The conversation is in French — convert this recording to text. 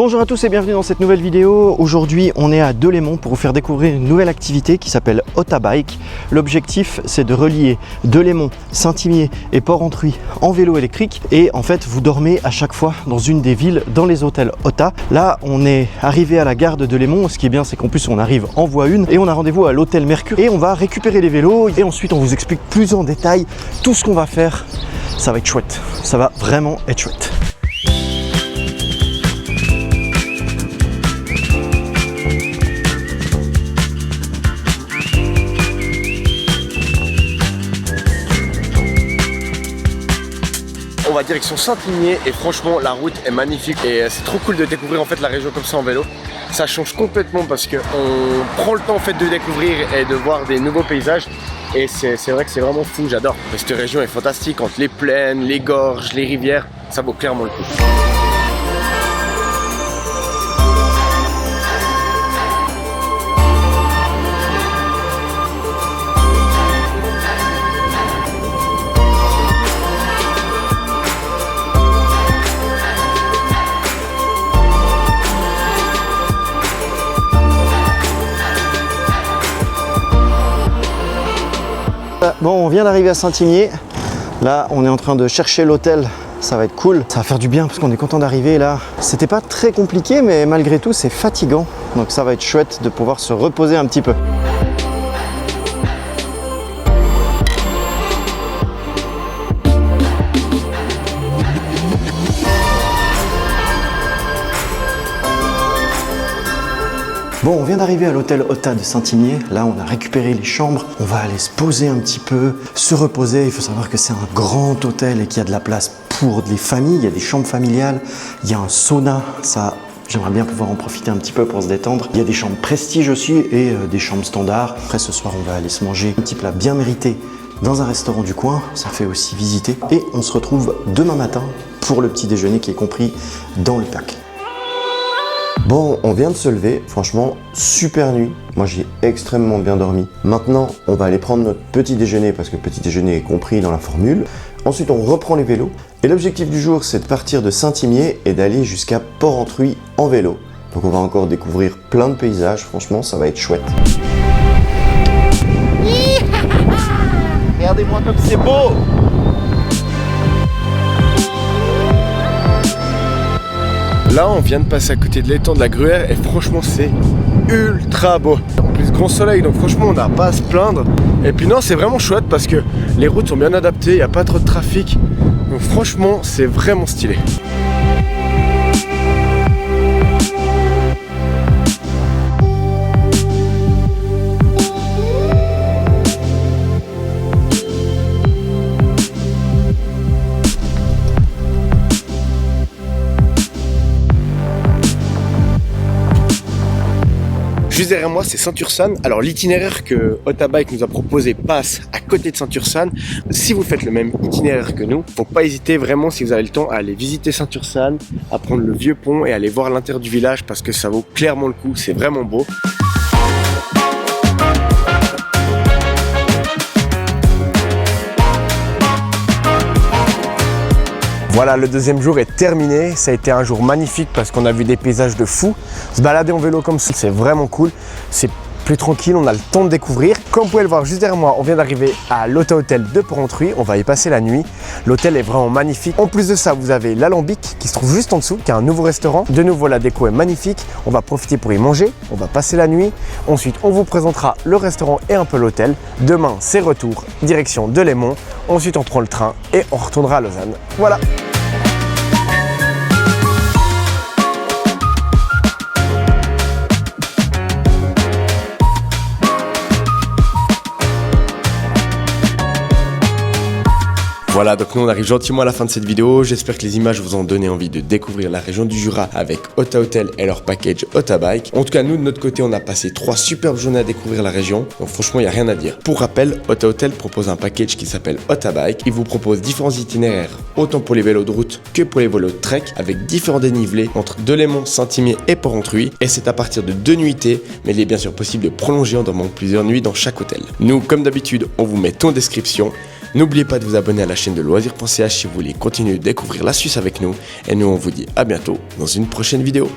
Bonjour à tous et bienvenue dans cette nouvelle vidéo. Aujourd'hui on est à Delémont pour vous faire découvrir une nouvelle activité qui s'appelle Ottabike. L'objectif c'est de relier Delémont, Saint-Imier et Port-Entruy en vélo électrique et en fait vous dormez à chaque fois dans une des villes dans les hôtels Otta. Là on est arrivé à la gare de Delémont, ce qui est bien c'est qu'en plus on arrive en voie 1 et on a rendez-vous à l'hôtel Mercure et on va récupérer les vélos et ensuite on vous explique plus en détail tout ce qu'on va faire. Ça va être chouette, ça va vraiment être chouette. On va direction Saint-Imier et franchement la route est magnifique et c'est trop cool de découvrir en fait la région comme ça en vélo. Ça change complètement parce qu'on prend le temps en fait de découvrir et de voir des nouveaux paysages et c'est vrai que c'est vraiment fou, j'adore. Cette région est fantastique entre les plaines, les gorges, les rivières, ça vaut clairement le coup. Bon, on vient d'arriver à Saint-Imier. Là, on est en train de chercher l'hôtel. Ça va être cool. Ça va faire du bien parce qu'on est content d'arriver là. C'était pas très compliqué, mais malgré tout, c'est fatigant. Donc ça va être chouette de pouvoir se reposer un petit peu. Bon, on vient d'arriver à l'hôtel Otta de Saint-Imier. Là, on a récupéré les chambres. On va aller se poser un petit peu, se reposer. Il faut savoir que c'est un grand hôtel et qu'il y a de la place pour les familles. Il y a des chambres familiales, il y a un sauna. Ça, j'aimerais bien pouvoir en profiter un petit peu pour se détendre. Il y a des chambres prestige aussi et des chambres standards. Après, ce soir, on va aller se manger un petit plat bien mérité dans un restaurant du coin. Ça fait aussi visiter. Et on se retrouve demain matin pour le petit déjeuner qui est compris dans le pack. Bon, on vient de se lever, franchement, super nuit. Moi, j'ai extrêmement bien dormi. Maintenant, on va aller prendre notre petit déjeuner parce que le petit déjeuner est compris dans la formule. Ensuite, on reprend les vélos. Et l'objectif du jour, c'est de partir de Saint-Imier et d'aller jusqu'à Port-Entruy en vélo. Donc, on va encore découvrir plein de paysages. Franchement, ça va être chouette. Regardez-moi comme c'est beau! Là on vient de passer à côté de l'étang de la Gruère et franchement c'est ultra beau. En plus grand soleil donc franchement on n'a pas à se plaindre. Et puis non c'est vraiment chouette parce que les routes sont bien adaptées, il n'y a pas trop de trafic. Donc franchement c'est vraiment stylé. Juste derrière moi, c'est Saint-Ursanne. Alors l'itinéraire que Ottabike nous a proposé passe à côté de Saint-Ursanne. Si vous faites le même itinéraire que nous, faut pas hésiter vraiment si vous avez le temps à aller visiter Saint-Ursanne, à prendre le vieux pont et aller voir l'intérieur du village parce que ça vaut clairement le coup, c'est vraiment beau. Voilà, le deuxième jour est terminé. Ça a été un jour magnifique parce qu'on a vu des paysages de fou. Se balader en vélo comme ça, c'est vraiment cool. C'est plus tranquille, on a le temps de découvrir. Comme vous pouvez le voir juste derrière moi, on vient d'arriver à l'Otta Hotel de Port-Entruy. On va y passer la nuit. L'hôtel est vraiment magnifique. En plus de ça, vous avez l'Alambic qui se trouve juste en dessous, qui est un nouveau restaurant. De nouveau, la déco est magnifique. On va profiter pour y manger. On va passer la nuit. Ensuite, on vous présentera le restaurant et un peu l'hôtel. Demain, c'est retour, direction Delémont. Ensuite, on prend le train et on retournera à Lausanne. Voilà. Voilà, donc nous on arrive gentiment à la fin de cette vidéo. J'espère que les images vous ont donné envie de découvrir la région du Jura avec Otta Hotel et leur package Ottabike. En tout cas, nous de notre côté, on a passé 3 superbes journées à découvrir la région. Donc franchement, il n'y a rien à dire. Pour rappel, Otta Hotel propose un package qui s'appelle Ottabike. Il vous propose différents itinéraires, autant pour les vélos de route que pour les vélos de trek, avec différents dénivelés entre Delémont, Saint-Imier et Port-Entruy. Et c'est à partir de 2 nuitées, mais il est bien sûr possible de prolonger en dormant plusieurs nuits dans chaque hôtel. Nous, comme d'habitude, on vous met tout en description. N'oubliez pas de vous abonner à la chaîne de loisirs.ch si vous voulez continuer de découvrir la Suisse avec nous. Et nous, on vous dit à bientôt dans une prochaine vidéo.